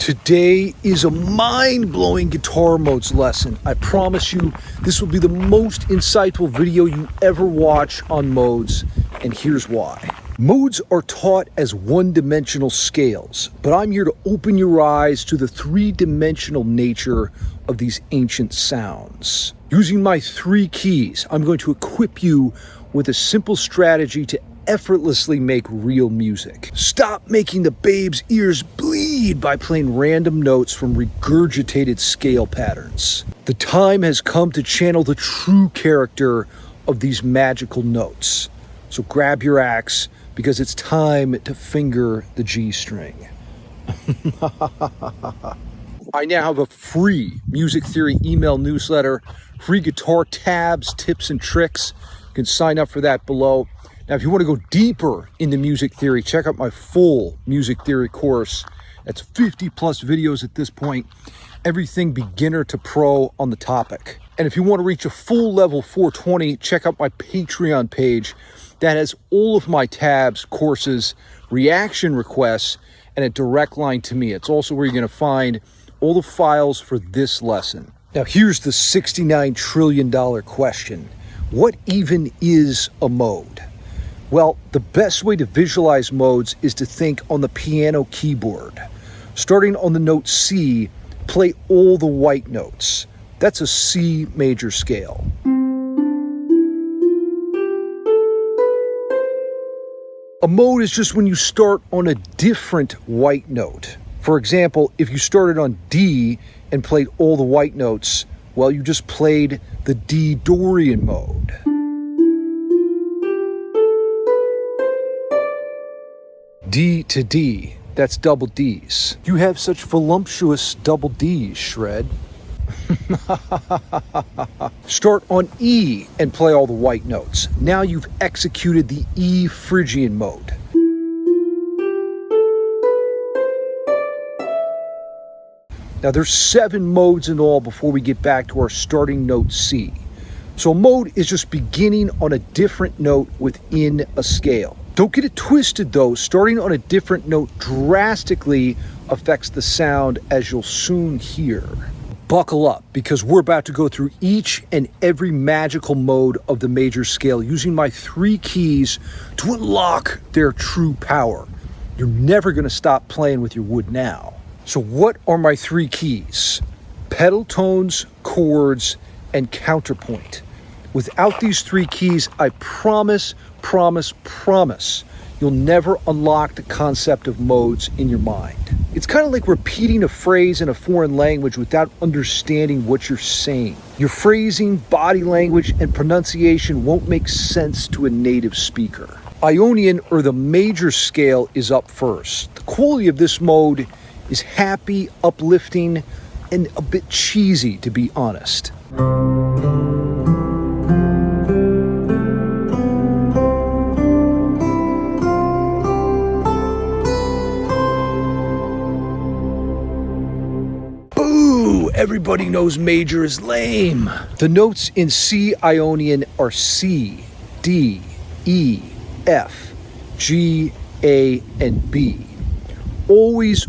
Today is a mind-blowing guitar modes lesson. I promise you, this will be the most insightful video you ever watch on modes, and here's why. Modes are taught as one-dimensional scales, but I'm here to open your eyes to the three-dimensional nature of these ancient sounds. Using my 3 keys, I'm going to equip you with a simple strategy to effortlessly make real music. Stop making the babe's ears bleed by playing random notes from regurgitated scale patterns. The time has come to channel the true character of these magical notes. So grab your axe, because it's time to finger the G string. I now have a free music theory email newsletter, free guitar tabs, tips, and tricks. You can sign up for that below. Now, if you want to go deeper into music theory, check out my full music theory course. That's 50 plus videos at this point, everything beginner to pro on the topic. And if you want to reach a full level 420, check out my Patreon page. That has all of my tabs, courses, reaction requests, and a direct line to me. It's also where you're going to find all the files for this lesson. Now, here's the $69 trillion question. What even is a mode? Well, the best way to visualize modes is to think on the piano keyboard. Starting on the note C, play all the white notes. That's a C major scale. A mode is just when you start on a different white note. For example, if you started on D and played all the white notes, well, you just played the D Dorian Mode. D to D, that's double Ds. You have such voluptuous double Ds, Shred. Start on E and play all the white notes. Now you've executed the E Phrygian Mode. Now there's 7 modes in all before we get back to our starting note C. So a mode is just beginning on a different note within a scale. Don't get it twisted though, starting on a different note drastically affects the sound, as you'll soon hear. Buckle up, because we're about to go through each and every magical mode of the major scale using my 3 keys to unlock their true power. You're never going to stop playing with your wood now. So what are my 3 keys? Pedal tones, chords, and counterpoint. Without these 3 keys, I promise, you'll never unlock the concept of modes in your mind. It's kind of like repeating a phrase in a foreign language without understanding what you're saying. Your phrasing, body language, and pronunciation won't make sense to a native speaker. Ionian, or the major scale, is up first. The quality of this mode is happy, uplifting, and a bit cheesy, to be honest. Everybody knows major is lame. The notes in C Ionian are C, D, E, F, G, A, and B. Always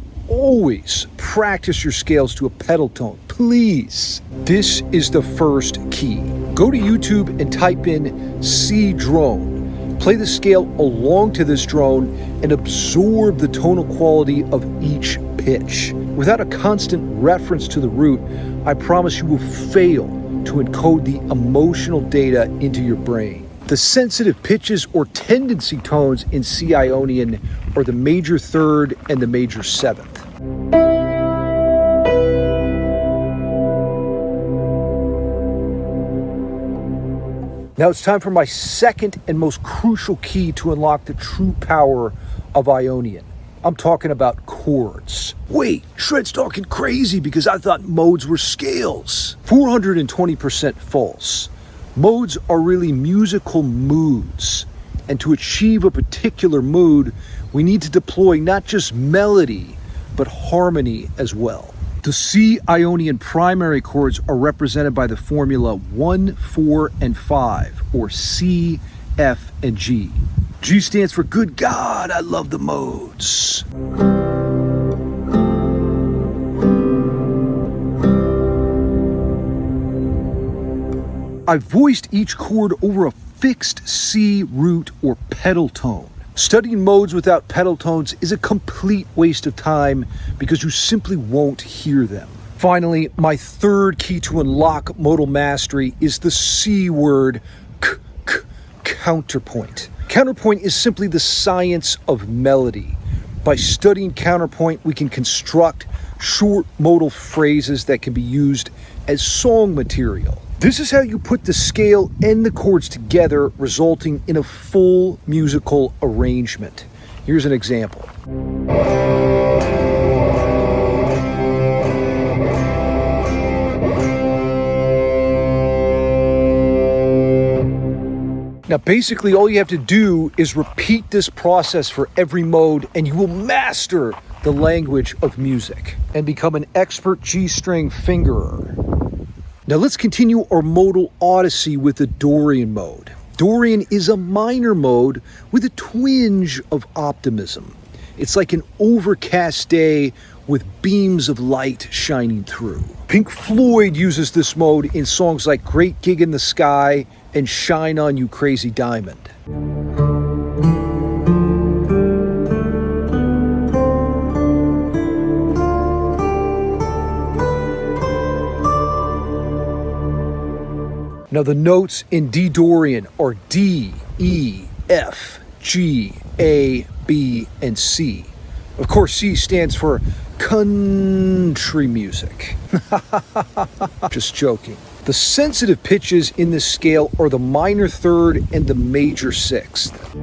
practice your scales to a pedal tone, please. This is the first key. Go to YouTube and type in C drone. Play the scale along to this drone and absorb the tonal quality of each pitch. Without a constant reference to the root, I promise you will fail to encode the emotional data into your brain. The sensitive pitches or tendency tones in C Ionian are the major 3rd and the major 7th. Now it's time for my second and most crucial key to unlock the true power of Ionian. I'm talking about chords. Wait, Shred's talking crazy because I thought modes were scales. 420% false. Modes are really musical moods. And to achieve a particular mood, we need to deploy not just melody, but harmony as well. The C Ionian primary chords are represented by the formula 1, 4, and 5, or C, F, and G. G stands for good God, I love the modes. I've voiced each chord over a fixed C root or pedal tone. Studying modes without pedal tones is a complete waste of time because you simply won't hear them. Finally, my third key to unlock modal mastery is the C word, counterpoint. Counterpoint is simply the science of melody. By studying counterpoint, we can construct short modal phrases that can be used as song material. This is how you put the scale and the chords together, resulting in a full musical arrangement. Here's an example. Now, basically, all you have to do is repeat this process for every mode, and you will master the language of music and become an expert G-string fingerer. Now, let's continue our modal odyssey with the Dorian mode. Dorian is a minor mode with a twinge of optimism. It's like an overcast day with beams of light shining through. Pink Floyd uses this mode in songs like Great Gig in the Sky and Shine On You Crazy Diamond. Now the notes in D Dorian are D, E, F, G, A, B, and C. Of course, C stands for country music. Just joking. The sensitive pitches in this scale are the minor third and the major sixth.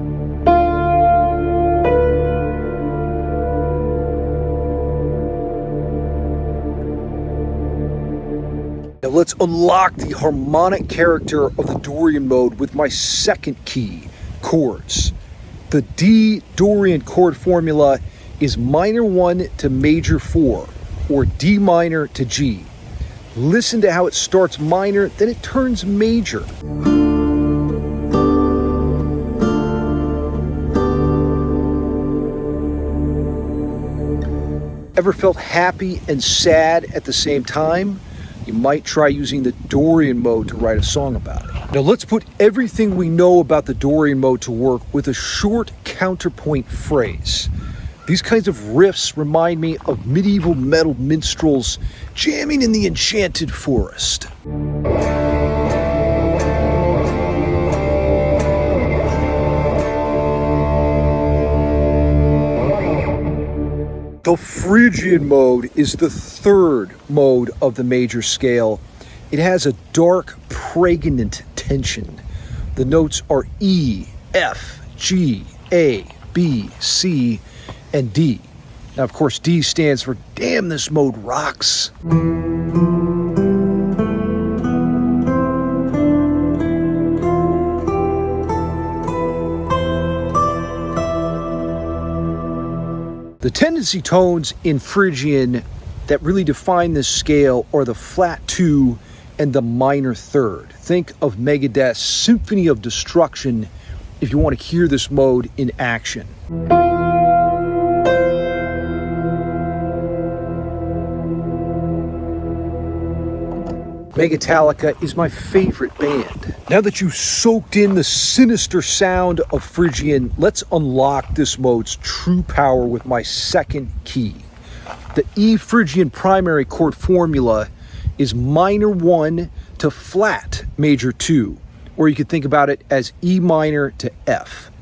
Now let's unlock the harmonic character of the Dorian mode with my second key, chords. The D Dorian chord formula is minor 1 to major 4, or D minor to G. Listen to how it starts minor, then it turns major. Ever felt happy and sad at the same time? You might try using the Dorian mode to write a song about it. Now let's put everything we know about the Dorian mode to work with a short counterpoint phrase. These kinds of riffs remind me of medieval metal minstrels jamming in the enchanted forest. The Phrygian mode is the third mode of the major scale. It has a dark, pregnant tension. The notes are E, F, G, A, B, C, and D. Now, of course, D stands for damn, this mode rocks. The tendency tones in Phrygian that really define this scale are the flat 2 and the minor third. Think of Megadeth's Symphony of Destruction if you want to hear this mode in action. Metallica is my favorite band. Now that you've soaked in the sinister sound of Phrygian, let's unlock this mode's true power with my second key. The E Phrygian primary chord formula is minor 1 to flat major 2, or you could think about it as E minor to F.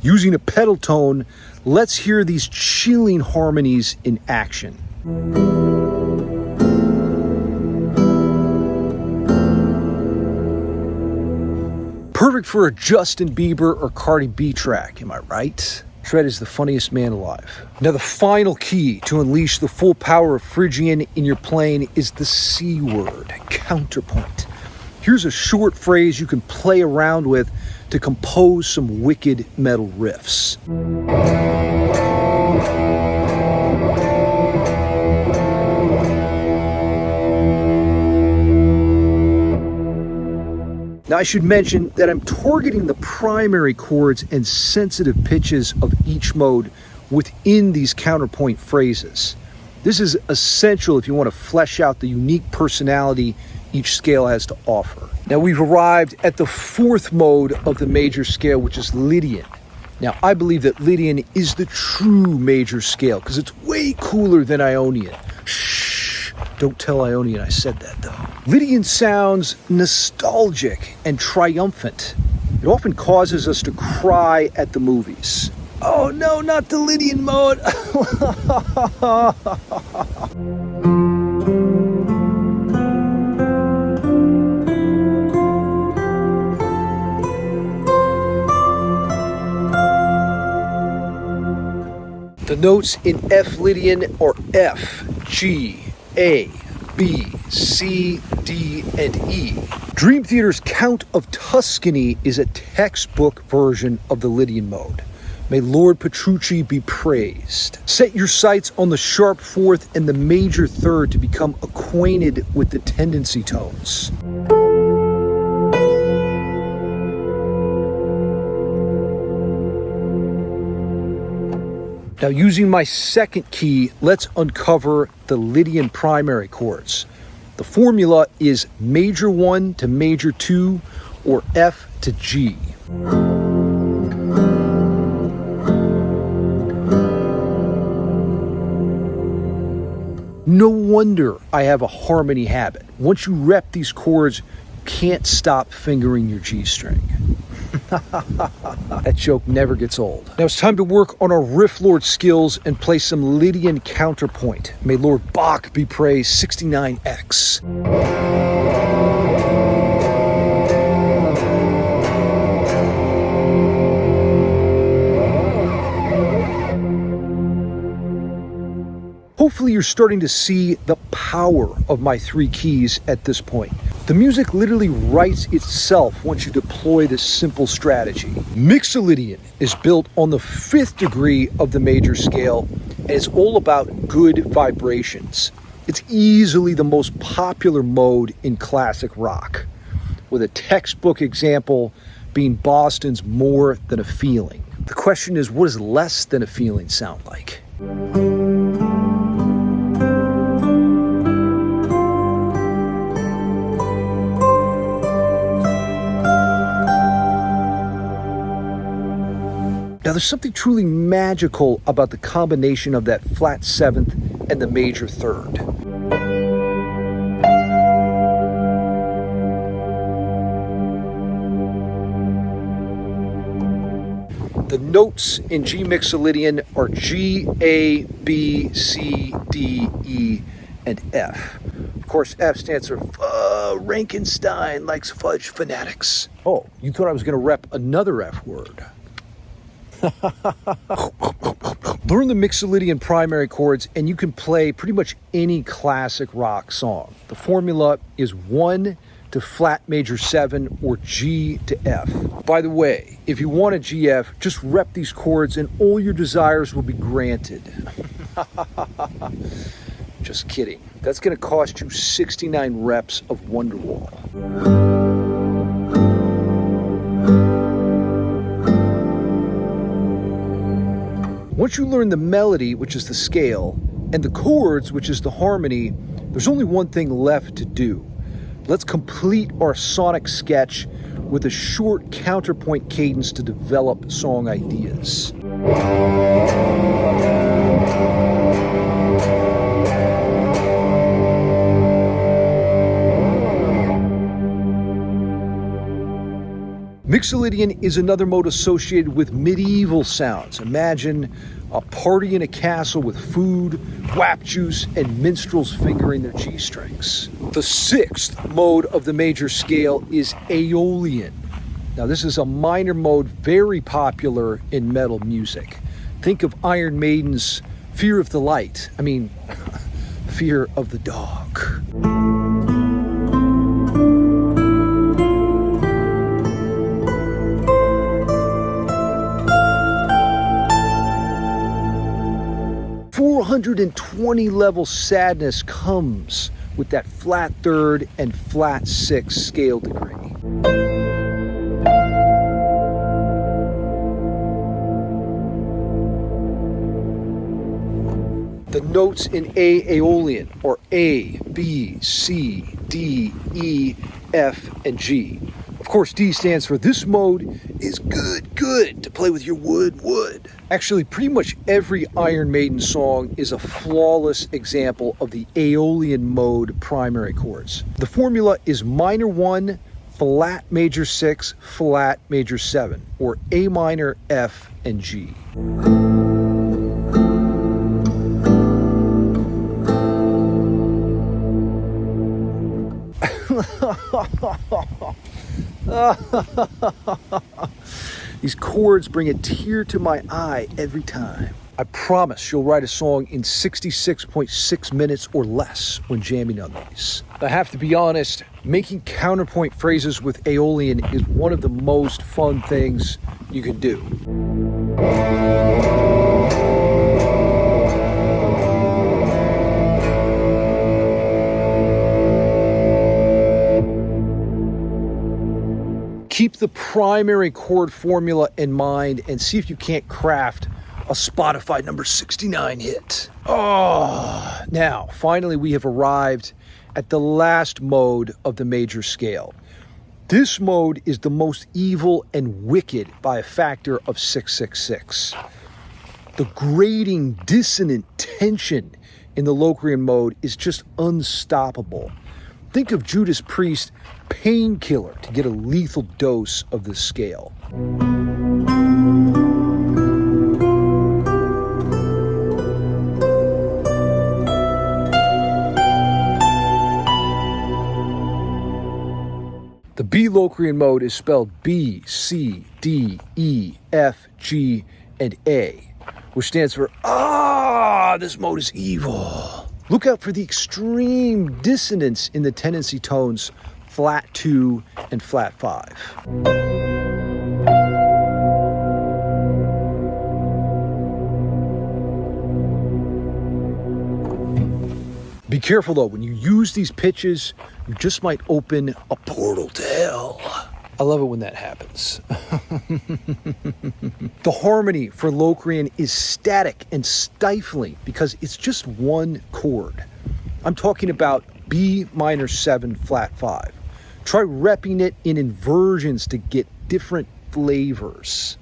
Using a pedal tone, let's hear these chilling harmonies in action. Perfect for a Justin Bieber or Cardi B track, am I right? Shred is the funniest man alive. Now the final key to unleash the full power of Phrygian in your playing is the C word, counterpoint. Here's a short phrase you can play around with to compose some wicked metal riffs. Now I should mention that I'm targeting the primary chords and sensitive pitches of each mode within these counterpoint phrases. This is essential if you want to flesh out the unique personality each scale has to offer. Now we've arrived at the fourth mode of the major scale, which is Lydian. Now I believe that Lydian is the true major scale because it's way cooler than Ionian. Shh, don't tell Ionian I said that though. Lydian sounds nostalgic and triumphant. It often causes us to cry at the movies. Oh no, not the Lydian mode. The notes in F Lydian are F, G, A, B, C, D, and E. Dream Theater's Count of Tuscany is a textbook version of the Lydian mode. May Lord Petrucci be praised. Set your sights on the sharp fourth and the major third to become acquainted with the tendency tones. Now, using my second key, let's uncover the Lydian primary chords. The formula is major 1 to major 2 or F to G. No wonder I have a harmony habit. Once you rep these chords, you can't stop fingering your G string. That joke never gets old. Now it's time to work on our riff lord skills and play some Lydian counterpoint. May Lord Bach be praised, 69X. Hopefully you're starting to see the power of my three keys at this point. The music literally writes itself once you deploy this simple strategy. Mixolydian is built on the 5th degree of the major scale, and it's all about good vibrations. It's easily the most popular mode in classic rock, with a textbook example being Boston's More Than a Feeling. The question is, what does less than a feeling sound like? Now, there's something truly magical about the combination of that flat 7th and the major 3rd. The notes in G Mixolydian are G, A, B, C, D, E, and F. Of course, F stands for Frankenstein likes fudge fanatics. Oh, you thought I was going to rep another F word. Learn the Mixolydian primary chords and you can play pretty much any classic rock song. The formula is 1 to flat major 7 or G to F. By the way, if you want a GF, just rep these chords and all your desires will be granted. Just kidding. That's going to cost you 69 reps of Wonderwall. Once you learn the melody, which is the scale, and the chords, which is the harmony, there's only one thing left to do. Let's complete our sonic sketch with a short counterpoint cadence to develop song ideas. Mixolydian is another mode associated with medieval sounds. Imagine a party in a castle with food, wap juice, and minstrels fingering their G-strings. The 6th mode of the major scale is Aeolian. Now this is a minor mode very popular in metal music. Think of Iron Maiden's Fear of the Light. Fear of the Dog. .420 level sadness comes with that flat 3rd and flat 6th scale degree. The notes in Aeolian are A, B, C, D, E, F, and G. Of course, D stands for this mode is good to play with your wood. Actually, pretty much every Iron Maiden song is a flawless example of the Aeolian Mode primary chords. The formula is minor 1, flat major 6, flat major 7, or A minor, F, and G. These chords bring a tear to my eye every time. I promise you'll write a song in 66.6 minutes or less when jamming on these. I have to be honest, making counterpoint phrases with Aeolian is one of the most fun things you can do. Keep the primary chord formula in mind and see if you can't craft a Spotify number 69 hit. Oh, now, finally we have arrived at the last mode of the major scale. This mode is the most evil and wicked by a factor of 666. The grating, dissonant tension in the Locrian mode is just unstoppable. Think of Judas Priest Painkiller to get a lethal dose of this scale. The B Locrian mode is spelled B, C, D, E, F, G, and A, which stands for, this mode is evil. Look out for the extreme dissonance in the tendency tones flat 2 and flat 5. Be careful though, when you use these pitches, you just might open a portal to hell. I love it when that happens. The harmony for Locrian is static and stifling because it's just one chord. I'm talking about B minor 7 flat 5. Try repping it in inversions to get different flavors.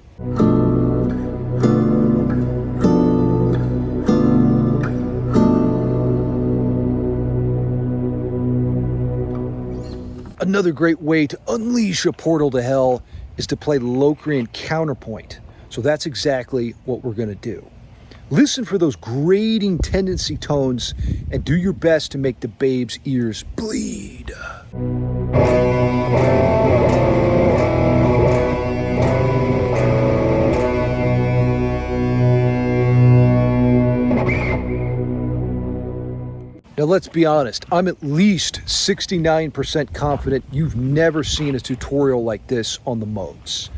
Another great way to unleash a portal to hell is to play Locrian counterpoint. So that's exactly what we're going to do. Listen for those grating tendency tones and do your best to make the babe's ears bleed. Now let's be honest, I'm at least 69% confident you've never seen a tutorial like this on the modes.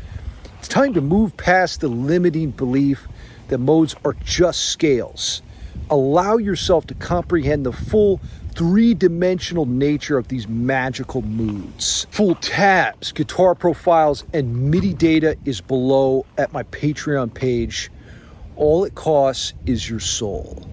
It's time to move past the limiting belief that modes are just scales. Allow yourself to comprehend the full three-dimensional nature of these magical moods. Full tabs, guitar profiles, and MIDI data is below at my Patreon page. All it costs is your soul.